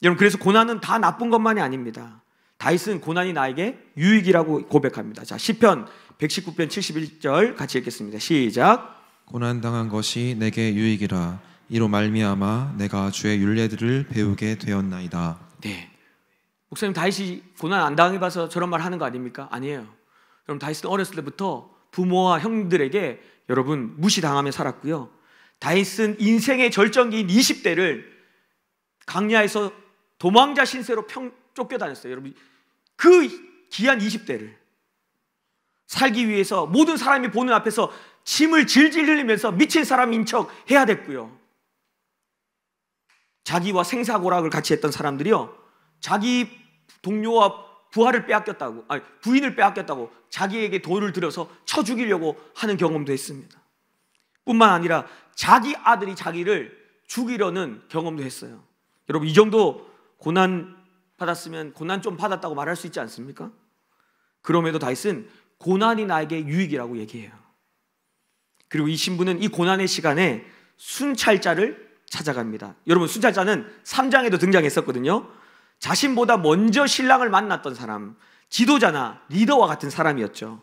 여러분 그래서 고난은 다 나쁜 것만이 아닙니다. 다윗은 고난이 나에게 유익이라고 고백합니다. 자, 시편 119편 71절 같이 읽겠습니다. 시작. 고난당한 것이 내게 유익이라 이로 말미암아 내가 주의 율례들을 배우게 되었나이다. 네. 목사님 다윗이 고난 안 당해봐서 저런 말 하는 거 아닙니까? 아니에요. 여러분 다윗은 어렸을 때부터 부모와 형들에게 여러분 무시당하며 살았고요. 다윗은 인생의 절정기인 20대를 강야에서 도망자 신세로 쫓겨다녔어요. 여러분 그 귀한 20대를 살기 위해서 모든 사람이 보는 앞에서 침을 질질 흘리면서 미친 사람인 척 해야 됐고요. 자기와 생사고락을 같이 했던 사람들이요 자기 동료와 부인을 빼앗겼다고 자기에게 돌을 들여서 쳐 죽이려고 하는 경험도 했습니다. 뿐만 아니라 자기 아들이 자기를 죽이려는 경험도 했어요. 여러분 이 정도 고난 받았으면 고난 좀 받았다고 말할 수 있지 않습니까? 그럼에도 다윗은 고난이 나에게 유익이라고 얘기해요. 그리고 이 신부는 이 고난의 시간에 순찰자를 찾아갑니다. 여러분 순찰자는 3장에도 등장했었거든요. 자신보다 먼저 신랑을 만났던 사람, 지도자나 리더와 같은 사람이었죠.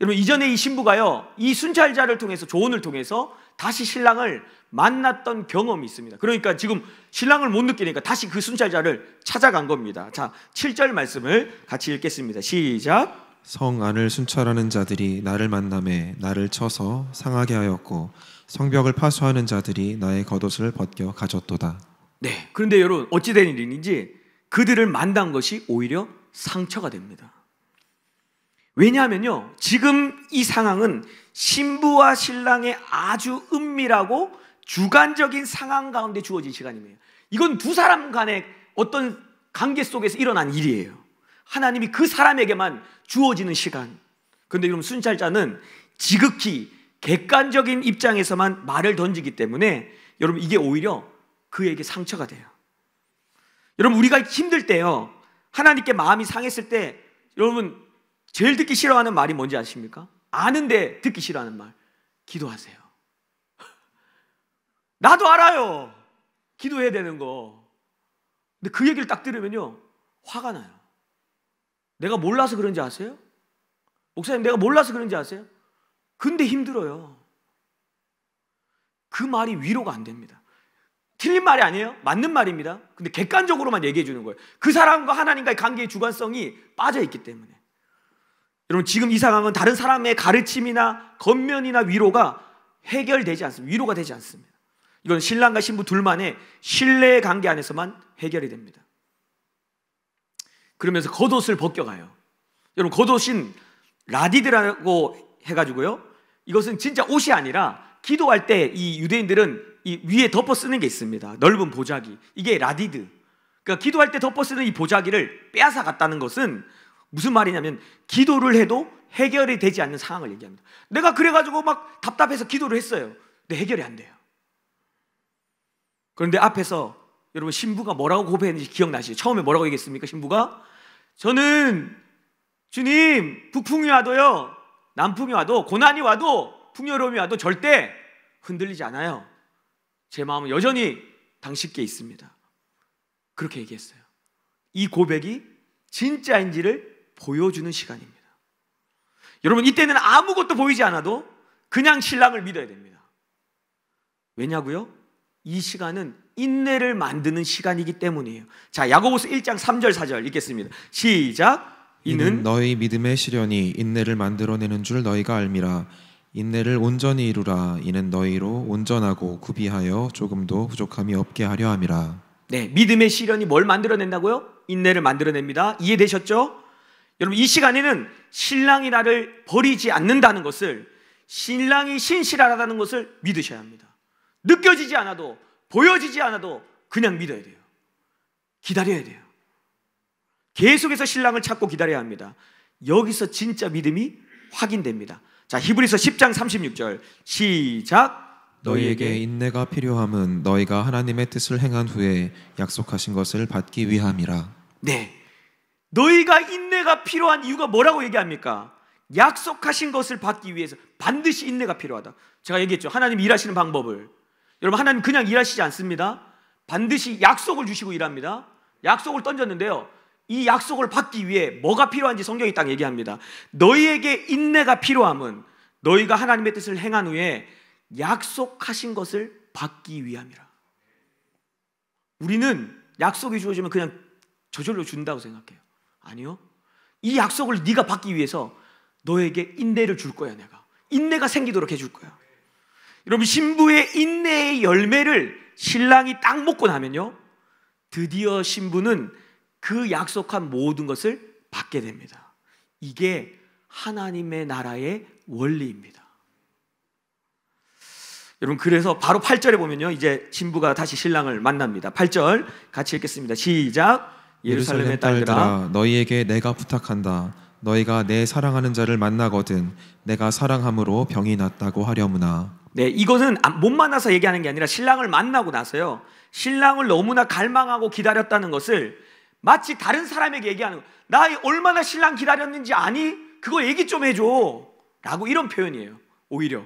여러분 이전에 이 신부가요 이 순찰자를 통해서 조언을 통해서 다시 신랑을 만났던 경험이 있습니다. 그러니까 지금 신랑을 못 느끼니까 다시 그 순찰자를 찾아간 겁니다. 자, 7절 말씀을 같이 읽겠습니다. 시작. 성 안을 순찰하는 자들이 나를 만남에 나를 쳐서 상하게 하였고 성벽을 파수하는 자들이 나의 겉옷을 벗겨 가졌도다. 네, 그런데 여러분 어찌된 일인지 그들을 만난 것이 오히려 상처가 됩니다. 왜냐하면요 지금 이 상황은 신부와 신랑의 아주 은밀하고 주관적인 상황 가운데 주어진 시간이에요. 이건 두 사람 간의 어떤 관계 속에서 일어난 일이에요. 하나님이 그 사람에게만 주어지는 시간. 그런데 여러분 순찰자는 지극히 객관적인 입장에서만 말을 던지기 때문에 여러분 이게 오히려 그에게 상처가 돼요. 여러분 우리가 힘들 때요 하나님께 마음이 상했을 때 여러분 제일 듣기 싫어하는 말이 뭔지 아십니까? 아는데 듣기 싫어하는 말. 기도하세요. 나도 알아요. 기도해야 되는 거. 근데 그 얘기를 딱 들으면요 화가 나요. 내가 몰라서 그런지 아세요? 목사님 내가 몰라서 그런지 아세요? 근데 힘들어요. 그 말이 위로가 안 됩니다. 틀린 말이 아니에요. 맞는 말입니다. 근데 객관적으로만 얘기해 주는 거예요. 그 사람과 하나님과의 관계의 주관성이 빠져 있기 때문에. 여러분, 지금 이 상황은 다른 사람의 가르침이나 겉면이나 위로가 해결되지 않습니다. 위로가 되지 않습니다. 이건 신랑과 신부 둘만의 신뢰의 관계 안에서만 해결이 됩니다. 그러면서 겉옷을 벗겨가요. 여러분, 겉옷인 라디드라고 해가지고요, 이것은 진짜 옷이 아니라 기도할 때 이 유대인들은 이 위에 덮어 쓰는 게 있습니다. 넓은 보자기. 이게 라디드. 그러니까 기도할 때 덮어 쓰는 이 보자기를 빼앗아 갔다는 것은 무슨 말이냐면, 기도를 해도 해결이 되지 않는 상황을 얘기합니다. 내가 그래가지고 막 답답해서 기도를 했어요. 근데 해결이 안 돼요. 그런데 앞에서 여러분, 신부가 뭐라고 고백했는지 기억나시죠? 처음에 뭐라고 얘기했습니까? 신부가, 저는 주님, 북풍이 와도요, 남풍이 와도, 고난이 와도, 풍요로움이 와도 절대 흔들리지 않아요. 제 마음은 여전히 당신께 있습니다. 그렇게 얘기했어요. 이 고백이 진짜인지를 보여주는 시간입니다. 여러분, 이때는 아무것도 보이지 않아도 그냥 신랑을 믿어야 됩니다. 왜냐고요? 이 시간은 인내를 만드는 시간이기 때문이에요. 자, 야고보서 1장 3절 4절 읽겠습니다. 시작. 이는 너희 믿음의 시련이 인내를 만들어내는 줄 너희가 알미라. 인내를 온전히 이루라. 이는 너희로 온전하고 구비하여 조금도 부족함이 없게 하려 함이라. 네, 믿음의 시련이 뭘 만들어낸다고요? 인내를 만들어냅니다. 이해되셨죠? 여러분, 이 시간에는 신랑이 나를 버리지 않는다는 것을, 신랑이 신실하다는 것을 믿으셔야 합니다. 느껴지지 않아도, 보여지지 않아도 그냥 믿어야 돼요. 기다려야 돼요. 계속해서 신랑을 찾고 기다려야 합니다. 여기서 진짜 믿음이 확인됩니다. 자, 히브리서 10장 36절 시작. 너희에게 인내가 필요함은 너희가 하나님의 뜻을 행한 후에 약속하신 것을 받기 위함이라. 네, 너희가 인내가 필요한 이유가 뭐라고 얘기합니까? 약속하신 것을 받기 위해서 반드시 인내가 필요하다. 제가 얘기했죠. 하나님 일하시는 방법을. 여러분, 하나님 그냥 일하시지 않습니다. 반드시 약속을 주시고 일합니다. 약속을 던졌는데요, 이 약속을 받기 위해 뭐가 필요한지 성경이 딱 얘기합니다. 너희에게 인내가 필요함은 너희가 하나님의 뜻을 행한 후에 약속하신 것을 받기 위함이라. 우리는 약속이 주어지면 그냥 저절로 준다고 생각해요. 아니요, 이 약속을 네가 받기 위해서 너에게 인내를 줄 거야. 내가 인내가 생기도록 해줄 거야. 여러분, 신부의 인내의 열매를 신랑이 딱 먹고 나면요, 드디어 신부는 그 약속한 모든 것을 받게 됩니다. 이게 하나님의 나라의 원리입니다. 여러분, 그래서 바로 8절에 보면요, 이제 신부가 다시 신랑을 만납니다. 8절 같이 읽겠습니다. 시작. 예루살렘의 딸들아, 너희에게 내가 부탁한다. 너희가 내 사랑하는 자를 만나거든 내가 사랑함으로 병이 낫다고 하려무나. 네, 이것은 못 만나서 얘기하는 게 아니라 신랑을 만나고 나서요, 신랑을 너무나 갈망하고 기다렸다는 것을 마치 다른 사람에게 얘기하는 거예요. 나 얼마나 신랑 기다렸는지 아니? 그거 얘기 좀 해줘 라고, 이런 표현이에요. 오히려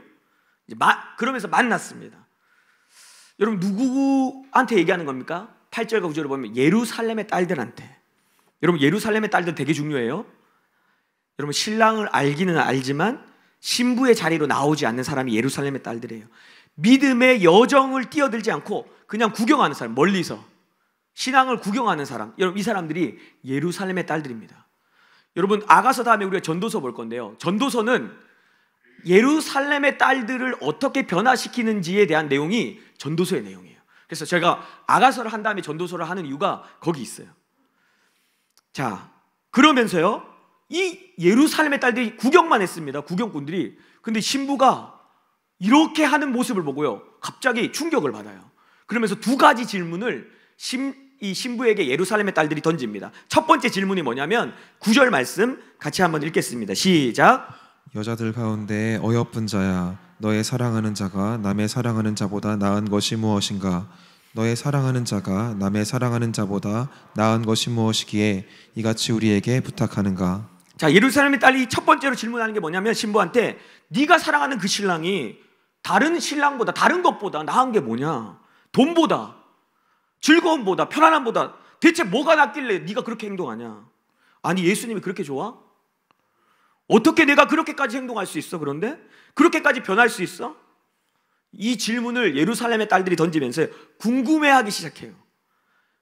그러면서 만났습니다. 여러분, 누구한테 얘기하는 겁니까? 8절과 9절을 보면 예루살렘의 딸들한테. 여러분, 예루살렘의 딸들 되게 중요해요. 여러분, 신랑을 알기는 알지만 신부의 자리로 나오지 않는 사람이 예루살렘의 딸들이에요. 믿음의 여정을 뛰어들지 않고 그냥 구경하는 사람, 멀리서 신앙을 구경하는 사람, 여러분, 이 사람들이 예루살렘의 딸들입니다. 여러분, 아가서 다음에 우리가 전도서 볼 건데요, 전도서는 예루살렘의 딸들을 어떻게 변화시키는지에 대한 내용이 전도서의 내용이에요. 그래서 제가 아가서를 한 다음에 전도서를 하는 이유가 거기 있어요. 자, 그러면서요, 이 예루살렘의 딸들이 구경만 했습니다. 구경꾼들이. 근데 신부가 이렇게 하는 모습을 보고요, 갑자기 충격을 받아요. 그러면서 두 가지 질문을 이 신부에게 예루살렘의 딸들이 던집니다. 첫 번째 질문이 뭐냐면 9절 말씀 같이 한번 읽겠습니다. 시작. 여자들 가운데 어여쁜 자야, 너의 사랑하는 자가 남의 사랑하는 자보다 나은 것이 무엇인가? 너의 사랑하는 자가 남의 사랑하는 자보다 나은 것이 무엇이기에 이같이 우리에게 부탁하는가? 자, 예루살렘의 딸이 첫 번째로 질문하는 게 뭐냐면, 신부한테 네가 사랑하는 그 신랑이 다른 신랑보다, 다른 것보다 나은 게 뭐냐? 돈보다, 즐거움보다, 편안함보다 대체 뭐가 낫길래 네가 그렇게 행동하냐? 아니, 예수님이 그렇게 좋아? 어떻게 내가 그렇게까지 행동할 수 있어? 그런데 그렇게까지 변할 수 있어? 이 질문을 예루살렘의 딸들이 던지면서 궁금해하기 시작해요.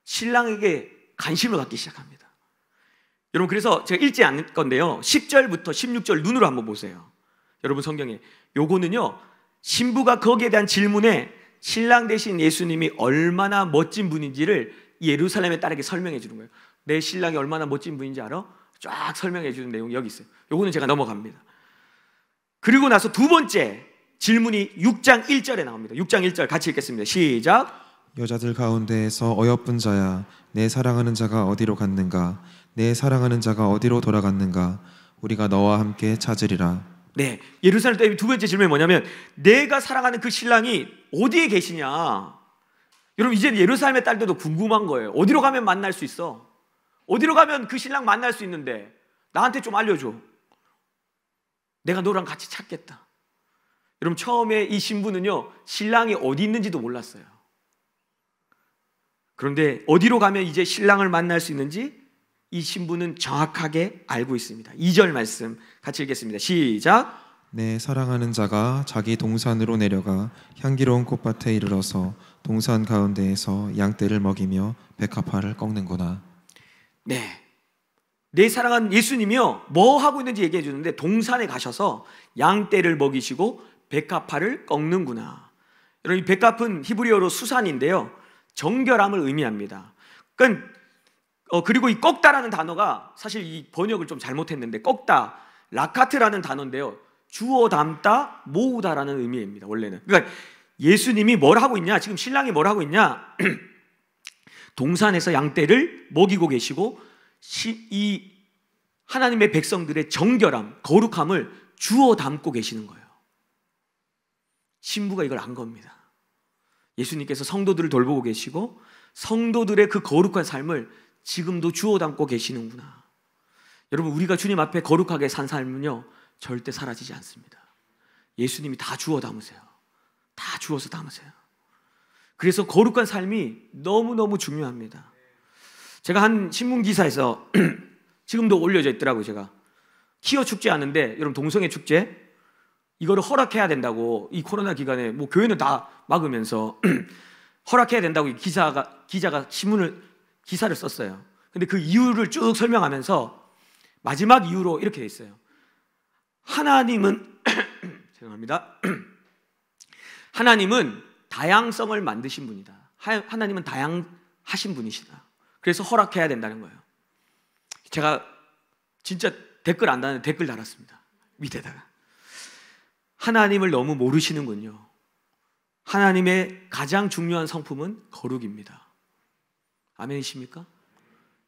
신랑에게 관심을 갖기 시작합니다. 여러분, 그래서 제가 읽지 않을 건데요, 10절부터 16절 눈으로 한번 보세요. 여러분 성경에 요거는요, 신부가 거기에 대한 질문에 신랑 되신 예수님이 얼마나 멋진 분인지를 예루살렘의 딸에게 설명해 주는 거예요. 내 신랑이 얼마나 멋진 분인지 알아? 쫙 설명해 주는 내용이 여기 있어요. 요거는 제가 넘어갑니다. 그리고 나서 두 번째 질문이 6장 1절에 나옵니다. 6장 1절 같이 읽겠습니다. 시작. 여자들 가운데에서 어여쁜 자야, 내 사랑하는 자가 어디로 갔는가? 내 사랑하는 자가 어디로 돌아갔는가? 우리가 너와 함께 찾으리라. 네, 예루살렘 딸의 두 번째 질문이 뭐냐면, 내가 사랑하는 그 신랑이 어디에 계시냐? 여러분, 이제 예루살렘의 딸들도 궁금한 거예요. 어디로 가면 만날 수 있어? 어디로 가면 그 신랑 만날 수 있는데 나한테 좀 알려줘. 내가 너랑 같이 찾겠다. 여러분, 처음에 이 신부는요, 신랑이 어디 있는지도 몰랐어요. 그런데 어디로 가면 이제 신랑을 만날 수 있는지 이 신부는 정확하게 알고 있습니다. 2절 말씀 같이 읽겠습니다. 시작. 내 사랑하는 자가 자기 동산으로 내려가 향기로운 꽃밭에 이르러서 동산 가운데에서 양떼를 먹이며 백합화를 꺾는구나. 네, 내 사랑하는 예수님이요, 뭐 하고 있는지 얘기해 주는데 동산에 가셔서 양떼를 먹이시고 백합화를 꺾는구나. 여러분, 이 백합은 히브리어로 수산인데요, 정결함을 의미합니다. 그러니까 그리고 이 꺾다라는 단어가 사실 이 번역을 좀 잘못했는데, 꺾다, 라카트라는 단어인데요, 주워 담다, 모으다라는 의미입니다. 원래는. 그러니까 예수님이 뭘 하고 있냐, 지금 신랑이 뭘 하고 있냐, 동산에서 양떼를 먹이고 계시고 이 하나님의 백성들의 정결함, 거룩함을 주워 담고 계시는 거예요. 신부가 이걸 안 겁니다. 예수님께서 성도들을 돌보고 계시고 성도들의 그 거룩한 삶을 지금도 주워 담고 계시는구나. 여러분, 우리가 주님 앞에 거룩하게 산 삶은요, 절대 사라지지 않습니다. 예수님이 다 주워 담으세요. 다 주워서 담으세요. 그래서 거룩한 삶이 너무너무 중요합니다. 제가 한 신문기사에서 지금도 올려져 있더라고요. 제가 키어 축제 하는데, 여러분, 동성애 축제 이거를 허락해야 된다고, 이 코로나 기간에 뭐 교회는 다 막으면서 허락해야 된다고 기자가 기사를 썼어요. 근데 그 이유를 쭉 설명하면서 마지막 이유로 이렇게 돼 있어요. 하나님은 죄송합니다. 하나님은 다양성을 만드신 분이다. 하나님은 다양하신 분이시다. 그래서 허락해야 된다는 거예요. 제가 진짜 댓글 안 다는데 댓글 달았습니다. 밑에다가. 하나님을 너무 모르시는군요. 하나님의 가장 중요한 성품은 거룩입니다. 아멘이십니까?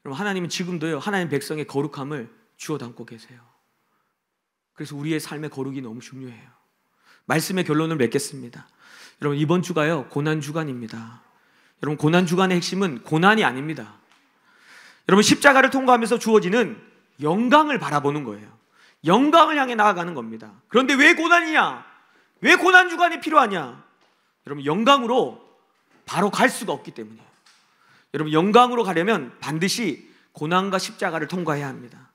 여러분, 하나님은 지금도요, 하나님 백성의 거룩함을 주워 담고 계세요. 그래서 우리의 삶의 거룩이 너무 중요해요. 말씀의 결론을 맺겠습니다. 여러분, 이번 주가요, 고난 주간입니다. 여러분, 고난 주간의 핵심은 고난이 아닙니다. 여러분, 십자가를 통과하면서 주어지는 영광을 바라보는 거예요. 영광을 향해 나아가는 겁니다. 그런데 왜 고난이냐? 왜 고난 주간이 필요하냐? 여러분, 영광으로 바로 갈 수가 없기 때문이에요. 여러분, 영광으로 가려면 반드시 고난과 십자가를 통과해야 합니다.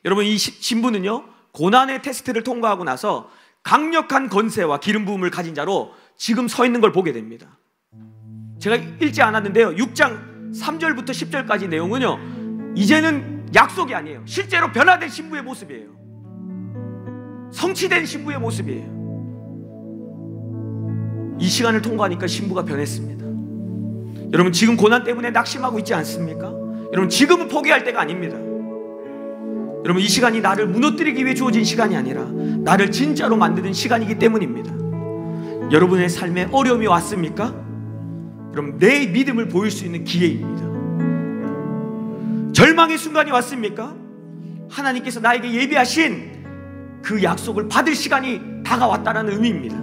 여러분, 이 신부는요, 고난의 테스트를 통과하고 나서 강력한 권세와 기름 부음을 가진 자로 지금 서 있는 걸 보게 됩니다. 제가 읽지 않았는데요, 6장 3절부터 10절까지 내용은요, 이제는 약속이 아니에요. 실제로 변화된 신부의 모습이에요. 성취된 신부의 모습이에요. 이 시간을 통과하니까 신부가 변했습니다. 여러분, 지금 고난 때문에 낙심하고 있지 않습니까? 여러분, 지금은 포기할 때가 아닙니다. 여러분, 이 시간이 나를 무너뜨리기 위해 주어진 시간이 아니라 나를 진짜로 만드는 시간이기 때문입니다. 여러분의 삶에 어려움이 왔습니까? 여러분, 내 믿음을 보일 수 있는 기회입니다. 절망의 순간이 왔습니까? 하나님께서 나에게 예비하신 그 약속을 받을 시간이 다가왔다는 의미입니다.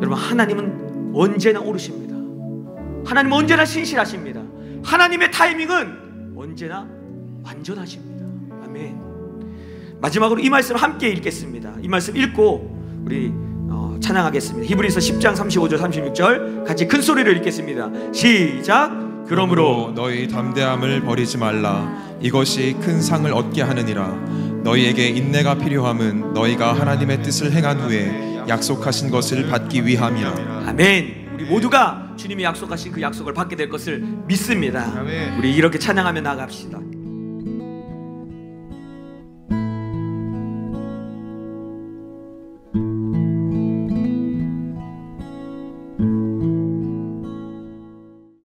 여러분, 하나님은 언제나 오르십니다. 하나님은 언제나 신실하십니다. 하나님의 타이밍은 언제나 완전하십니다. 아멘. 마지막으로 이 말씀 함께 읽겠습니다. 이 말씀 읽고 우리 찬양하겠습니다. 히브리서 10장 35절 36절 같이 큰 소리로 읽겠습니다. 시작. 그러므로 너희 담대함을 버리지 말라. 이것이 큰 상을 얻게 하느니라. 너희에게 인내가 필요함은 너희가 하나님의 뜻을 행한 후에 약속하신 것을 받기 위함이라. 아멘. 우리 모두가 주님이 약속하신 그 약속을 받게 될 것을 믿습니다. 아멘. 우리 이렇게 찬양하며 나갑시다.